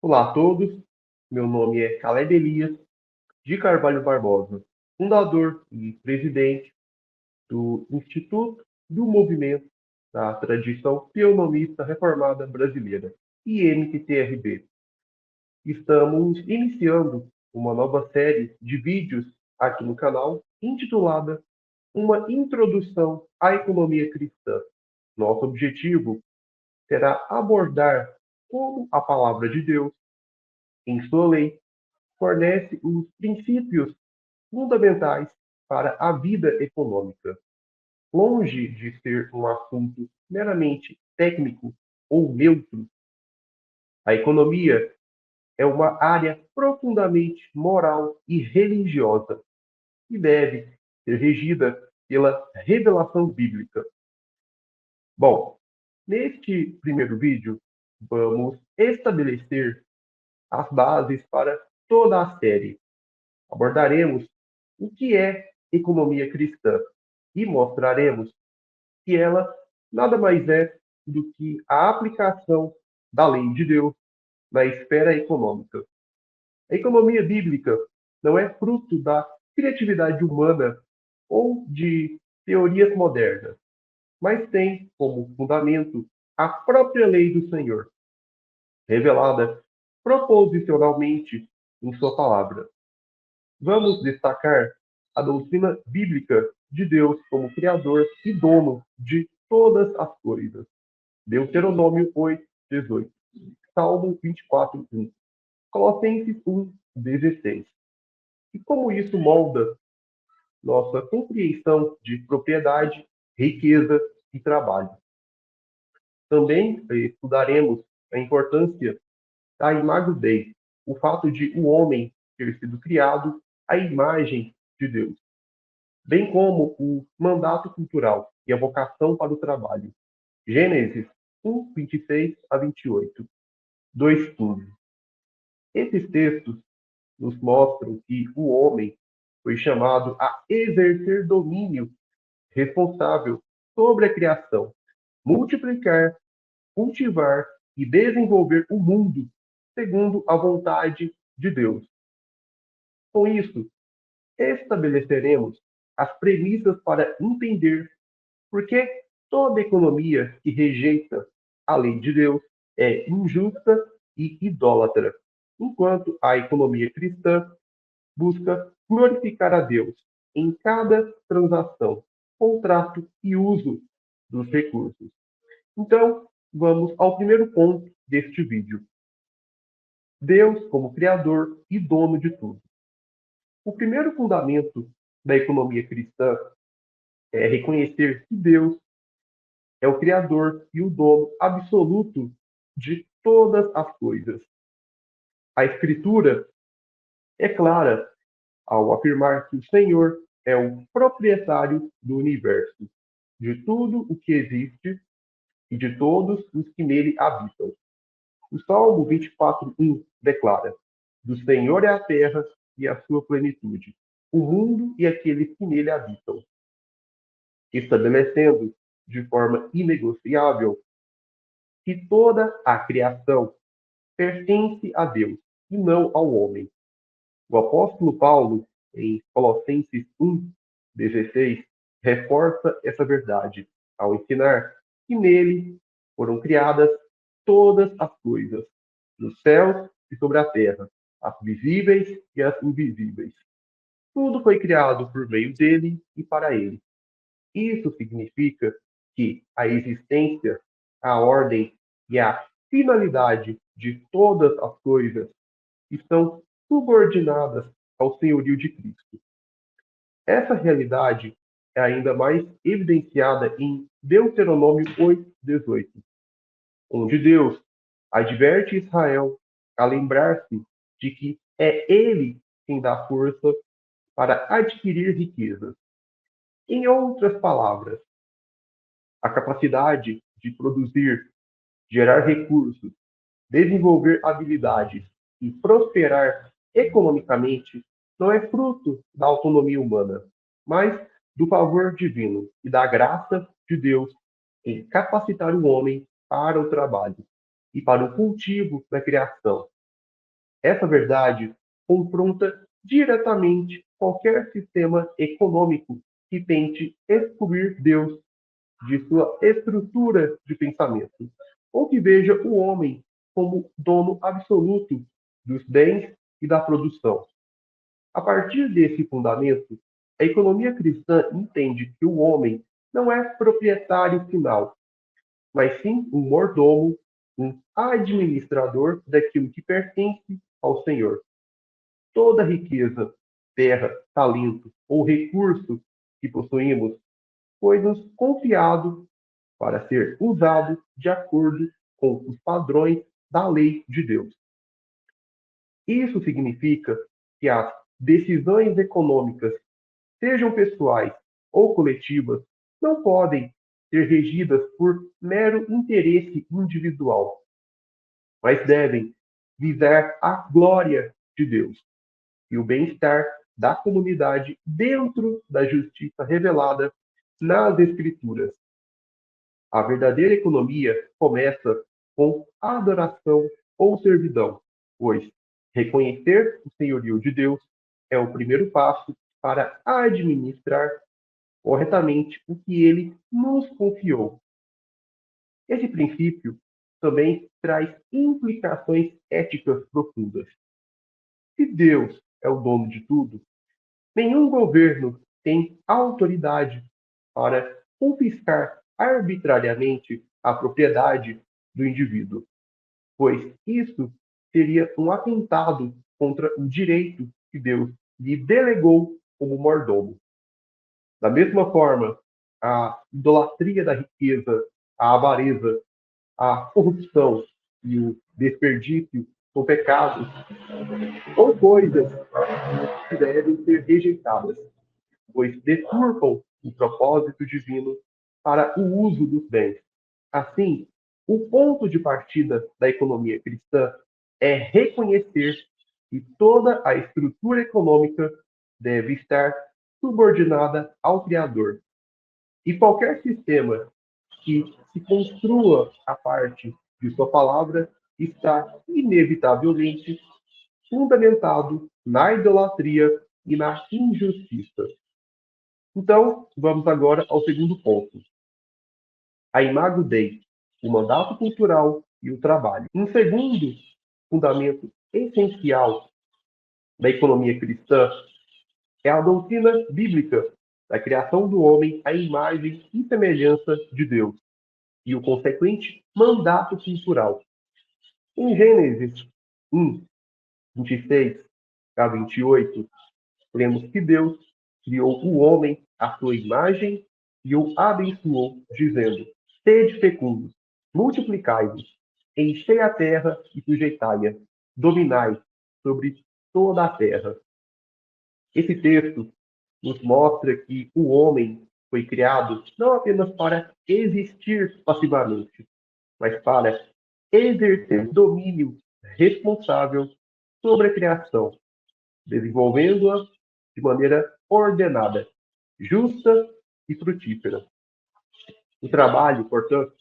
Olá a todos, meu nome é Caleb Elias de Carvalho Barbosa, fundador e presidente do Instituto do Movimento da Tradição Teonomista Reformada Brasileira, IMTTRB. Estamos iniciando uma nova série de vídeos aqui no canal, intitulada Uma Introdução à Economia Cristã. Nosso objetivo será abordar como a palavra de Deus, em sua lei, fornece os princípios fundamentais para a vida econômica. Longe de ser um assunto meramente técnico ou neutro, a economia é uma área profundamente moral e religiosa e deve ser regida pela revelação bíblica. Bom, neste primeiro vídeo, vamos estabelecer as bases para toda a série. Abordaremos o que é economia cristã e mostraremos que ela nada mais é do que a aplicação da lei de Deus na esfera econômica. A economia bíblica não é fruto da criatividade humana ou de teorias modernas, mas tem como fundamento a própria lei do Senhor, revelada proposicionalmente em sua palavra. Vamos destacar a doutrina bíblica de Deus como Criador e dono de todas as coisas. Deuteronômio 8:18, Salmo 24:1, Colossenses 1:16. E como isso molda nossa compreensão de propriedade, riqueza e trabalho. Também estudaremos a importância da imago Dei, o fato de o homem ter sido criado à imagem de Deus, bem como o mandato cultural e a vocação para o trabalho. Gênesis 1:26-28, 2:15. Esses textos nos mostram que o homem foi chamado a exercer domínio responsável sobre a criação, multiplicar, cultivar e desenvolver o mundo segundo a vontade de Deus. Com isso, estabeleceremos as premissas para entender por que toda economia que rejeita a lei de Deus é injusta e idólatra, enquanto a economia cristã busca glorificar a Deus em cada transação, contrato e uso dos recursos. Então, vamos ao primeiro ponto deste vídeo. Deus como Criador e dono de tudo. O primeiro fundamento da economia cristã é reconhecer que Deus é o Criador e o dono absoluto de todas as coisas. A Escritura é clara ao afirmar que o Senhor é o proprietário do universo, de tudo o que existe e de todos os que nele habitam. O Salmo 24:1 declara: Do Senhor é a terra e a sua plenitude, o mundo e aqueles que nele habitam, estabelecendo de forma inegociável que toda a criação pertence a Deus e não ao homem. O apóstolo Paulo, em Colossenses 1:16, reforça essa verdade ao ensinar que nele foram criadas todas as coisas, nos céus e sobre a terra, as visíveis e as invisíveis. Tudo foi criado por meio dele e para ele. Isso significa que a existência, a ordem e a finalidade de todas as coisas estão subordinadas ao senhorio de Cristo. Essa realidade é ainda mais evidenciada em Deuteronômio 8:18, onde Deus adverte Israel a lembrar-se de que é Ele quem dá força para adquirir riquezas. Em outras palavras, a capacidade de produzir, gerar recursos, desenvolver habilidades e prosperar economicamente não é fruto da autonomia humana, mas do favor divino e da graça de Deus em capacitar o homem para o trabalho e para o cultivo da criação, Essa verdade confronta diretamente qualquer sistema econômico que tente excluir Deus de sua estrutura de pensamento, ou que veja o homem como dono absoluto dos bens e da produção. A partir desse fundamento, a economia cristã entende que o homem não é proprietário final, mas sim um mordomo, um administrador daquilo que pertence ao Senhor. Toda riqueza, terra, talento ou recurso que possuímos foi-nos confiado para ser usado de acordo com os padrões da lei de Deus. Isso significa que as decisões econômicas, sejam pessoais ou coletivas, não podem ser regidas por mero interesse individual, mas devem visar a glória de Deus e o bem-estar da comunidade dentro da justiça revelada nas Escrituras. A verdadeira economia começa com adoração ou servidão, pois reconhecer o senhorio de Deus é o primeiro passo para administrar corretamente o que ele nos confiou. Esse princípio também traz implicações éticas profundas. Se Deus é o dono de tudo, nenhum governo tem autoridade para confiscar arbitrariamente a propriedade do indivíduo, pois isso seria um atentado contra o direito que Deus lhe delegou como mordomo. Da mesma forma, a idolatria da riqueza, a avareza, a corrupção e o desperdício são pecados ou coisas que devem ser rejeitadas, pois deturpam o propósito divino para o uso dos bens. Assim, o ponto de partida da economia cristã é reconhecer que toda a estrutura econômica deve estar subordinada ao Criador. E qualquer sistema que se construa a parte de sua palavra está inevitavelmente fundamentado na idolatria e na injustiça. Então, vamos agora ao segundo ponto. A Imago Dei, o mandato cultural e o trabalho. Um segundo fundamento essencial da economia cristã é a doutrina bíblica da criação do homem à imagem e semelhança de Deus e o consequente mandato cultural. Em Gênesis 1, 26 a 28, lemos que Deus criou o homem à sua imagem e o abençoou, dizendo: Sede fecundos, multiplicai-vos, enchei a terra e sujeitai-a, dominai sobre toda a terra. Esse texto nos mostra que o homem foi criado não apenas para existir passivamente, mas para exercer domínio responsável sobre a criação, desenvolvendo-a de maneira ordenada, justa e frutífera. O trabalho, portanto,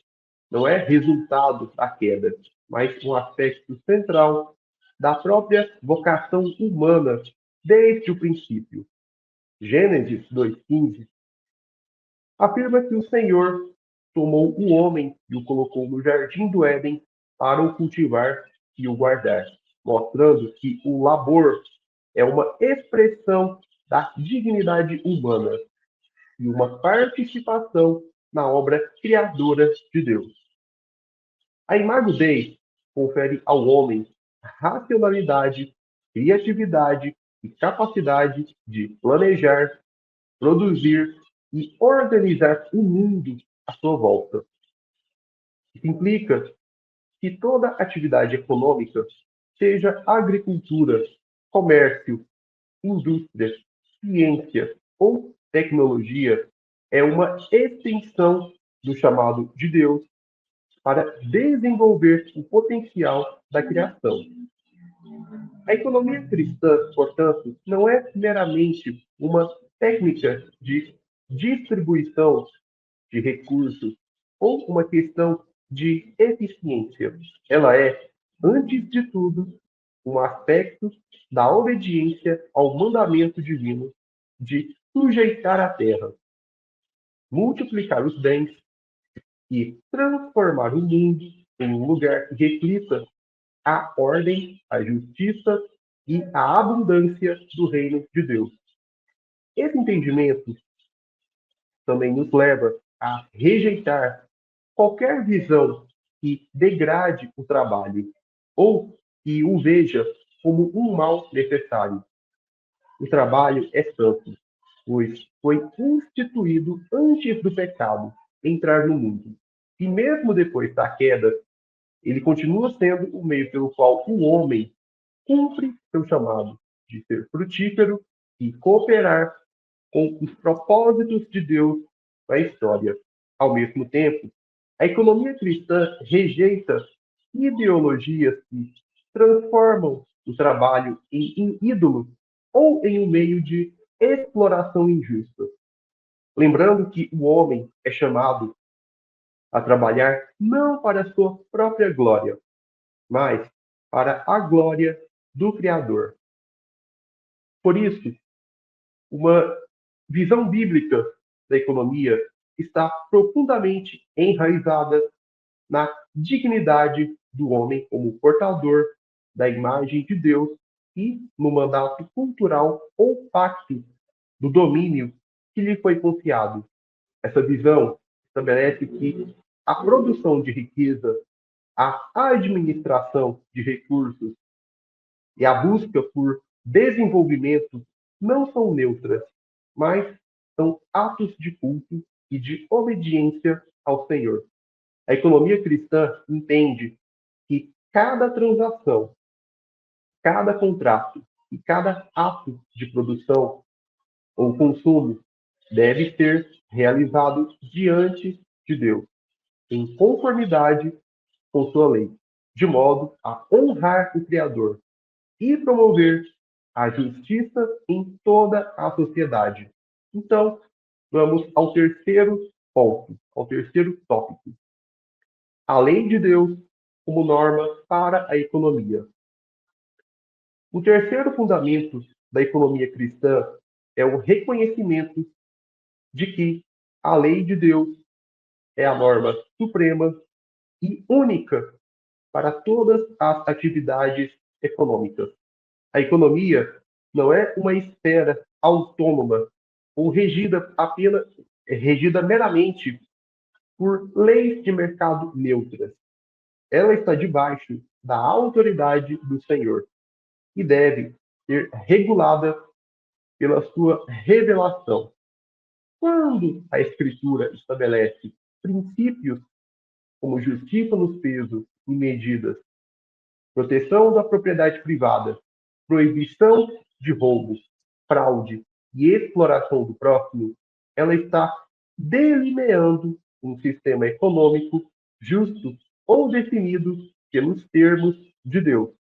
não é resultado da queda, mas um aspecto central da própria vocação humana desde o princípio. Gênesis 2,15 afirma que o Senhor tomou o homem e o colocou no jardim do Éden para o cultivar e o guardar, mostrando que o labor é uma expressão da dignidade humana e uma participação na obra criadora de Deus. A Imago Dei confere ao homem racionalidade, criatividade e capacidade de planejar, produzir e organizar o mundo à sua volta. Isso implica que toda atividade econômica, seja agricultura, comércio, indústria, ciência ou tecnologia, é uma extensão do chamado de Deus para desenvolver o potencial da criação. A economia cristã, portanto, não é meramente uma técnica de distribuição de recursos ou uma questão de eficiência. Ela é, antes de tudo, um aspecto da obediência ao mandamento divino de sujeitar a terra, multiplicar os bens e transformar o mundo em um lugar que reflita a ordem, a justiça e a abundância do reino de Deus. Esse entendimento também nos leva a rejeitar qualquer visão que degrade o trabalho ou que o veja como um mal necessário. O trabalho é santo, pois foi instituído antes do pecado entrar no mundo. E mesmo depois da queda, ele continua sendo o meio pelo qual o homem cumpre seu chamado de ser frutífero e cooperar com os propósitos de Deus na história. Ao mesmo tempo, a economia cristã rejeita ideologias que transformam o trabalho em ídolo ou em um meio de exploração injusta. Lembrando que o homem é chamado a trabalhar não para a sua própria glória, mas para a glória do Criador. Por isso, uma visão bíblica da economia está profundamente enraizada na dignidade do homem como portador da imagem de Deus e no mandato cultural ou pacto do domínio que lhe foi confiado. Essa visão estabelece que a produção de riqueza, a administração de recursos e a busca por desenvolvimento não são neutras, mas são atos de culto e de obediência ao Senhor. A economia cristã entende que cada transação, cada contrato e cada ato de produção ou consumo deve ser realizado diante de Deus, em conformidade com sua lei, de modo a honrar o Criador e promover a justiça em toda a sociedade. Então, vamos ao terceiro ponto, ao terceiro tópico. A lei de Deus como norma para a economia. O terceiro fundamento da economia cristã é o reconhecimento de que a lei de Deus é a norma suprema e única para todas as atividades econômicas. A economia não é uma esfera autônoma ou regida meramente por leis de mercado neutras. Ela está debaixo da autoridade do Senhor e deve ser regulada pela sua revelação. Quando a Escritura estabelece princípios como justiça nos pesos e medidas, proteção da propriedade privada, proibição de roubos, fraude e exploração do próximo, ela está delineando um sistema econômico justo ou definido pelos termos de Deus.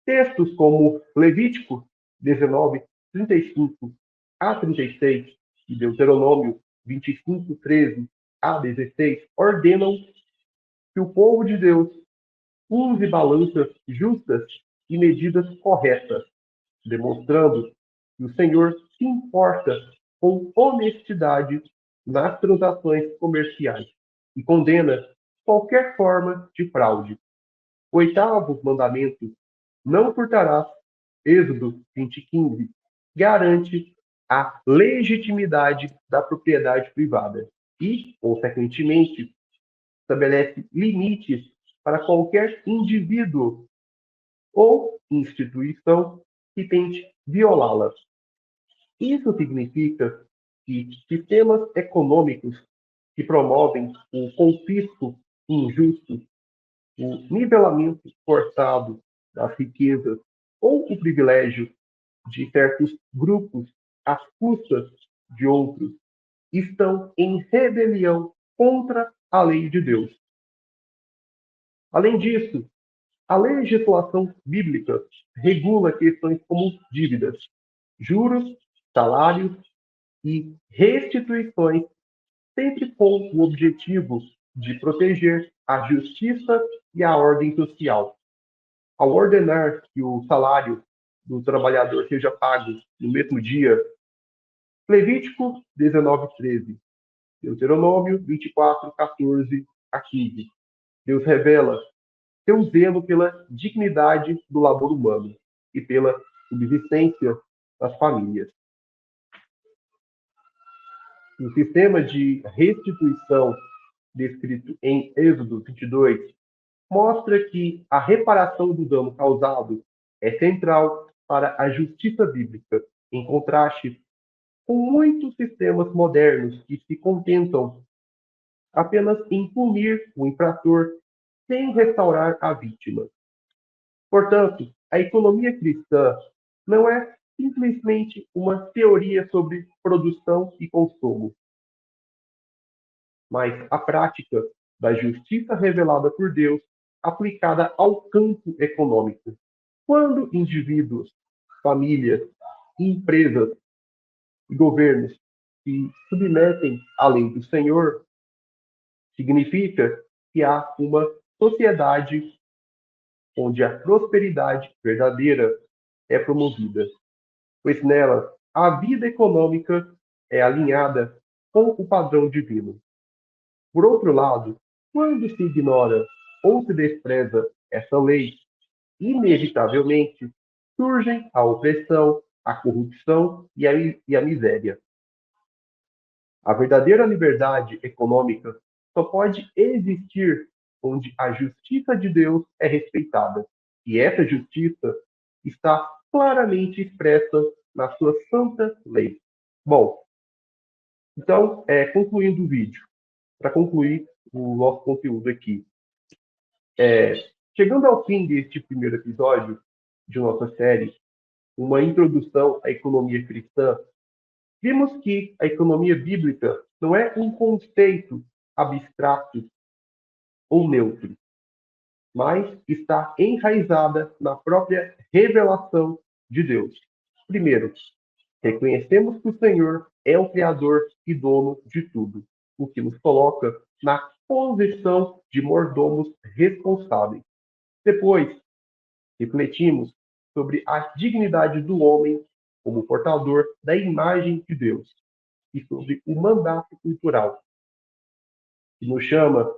Textos como Levítico 19, 35 a 36 e Deuteronômio 25, 13 a 16 ordenam que o povo de Deus use balanças justas e medidas corretas, demonstrando que o Senhor se importa com honestidade nas transações comerciais e condena qualquer forma de fraude. O oitavo mandamento, não furtarás, Êxodo 20:15, garante a legitimidade da propriedade privada e, consequentemente, estabelece limites para qualquer indivíduo ou instituição que tente violá-las. Isso significa que sistemas econômicos que promovem o confisco injusto, o nivelamento forçado das riquezas ou o privilégio de certos grupos às custas de outros estão em rebelião contra a lei de Deus. Além disso, a legislação bíblica regula questões como dívidas, juros, salários e restituições, sempre com o objetivo de proteger a justiça e a ordem social. Ao ordenar que o salário do trabalhador seja pago no mesmo dia, Levítico 19:13, Deuteronômio 24:14 a 15, Deus revela seu zelo pela dignidade do labor humano e pela subsistência das famílias. O sistema de restituição descrito em Êxodo 22 mostra que a reparação do dano causado é central para a justiça bíblica, em contraste com muitos sistemas modernos que se contentam apenas em punir o infrator sem restaurar a vítima. Portanto, a economia cristã não é simplesmente uma teoria sobre produção e consumo, mas a prática da justiça revelada por Deus aplicada ao campo econômico. Quando indivíduos, famílias, empresas e governos se submetem à lei do Senhor, significa que há uma sociedade onde a prosperidade verdadeira é promovida, pois nela a vida econômica é alinhada com o padrão divino. Por outro lado, quando se ignora ou se despreza essa lei, inevitavelmente surgem a opressão, a corrupção e a miséria. A verdadeira liberdade econômica só pode existir onde a justiça de Deus é respeitada. E essa justiça está claramente expressa na sua santa lei. Bom, então, concluindo o vídeo, para concluir o nosso conteúdo aqui, chegando ao fim deste primeiro episódio de nossa série, uma introdução à economia cristã, vimos que a economia bíblica não é um conceito abstrato ou neutro, mas está enraizada na própria revelação de Deus. Primeiro, reconhecemos que o Senhor é o Criador e dono de tudo, o que nos coloca na posição de mordomos responsáveis. Depois, refletimos sobre a dignidade do homem como portador da imagem de Deus e sobre o mandato cultural que nos chama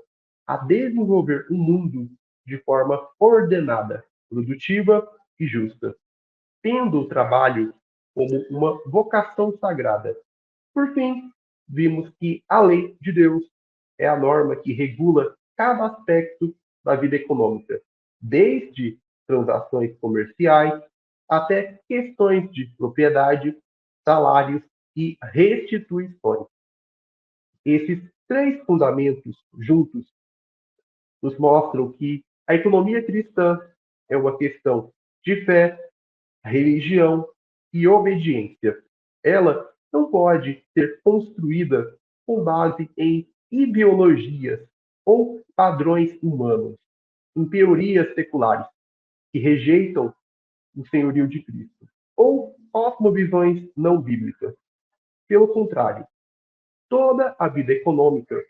a desenvolver um mundo de forma ordenada, produtiva e justa, tendo o trabalho como uma vocação sagrada. Por fim, vimos que a lei de Deus é a norma que regula cada aspecto da vida econômica, desde transações comerciais até questões de propriedade, salários e restituições. Esses três fundamentos juntos nos mostram que a economia cristã é uma questão de fé, religião e obediência. Ela não pode ser construída com base em ideologias ou padrões humanos, em teorias seculares que rejeitam o senhorio de Cristo, ou cosmovisões não bíblicas. Pelo contrário, toda a vida econômica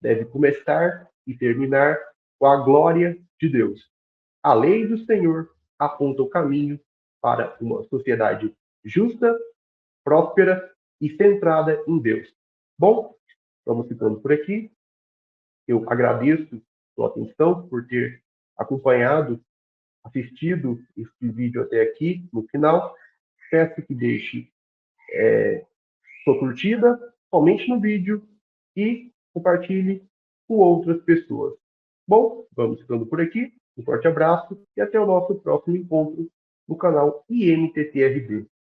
deve começar e terminar com a glória de Deus. A lei do Senhor aponta o caminho para uma sociedade justa, próspera e centrada em Deus. Bom, vamos ficando por aqui. Eu agradeço sua atenção por ter acompanhado, assistido este vídeo até aqui, no final. Peço que deixe sua curtida, somente no vídeo, e compartilhe com outras pessoas. Bom, vamos ficando por aqui. Um forte abraço e até o nosso próximo encontro no canal IMTTRB.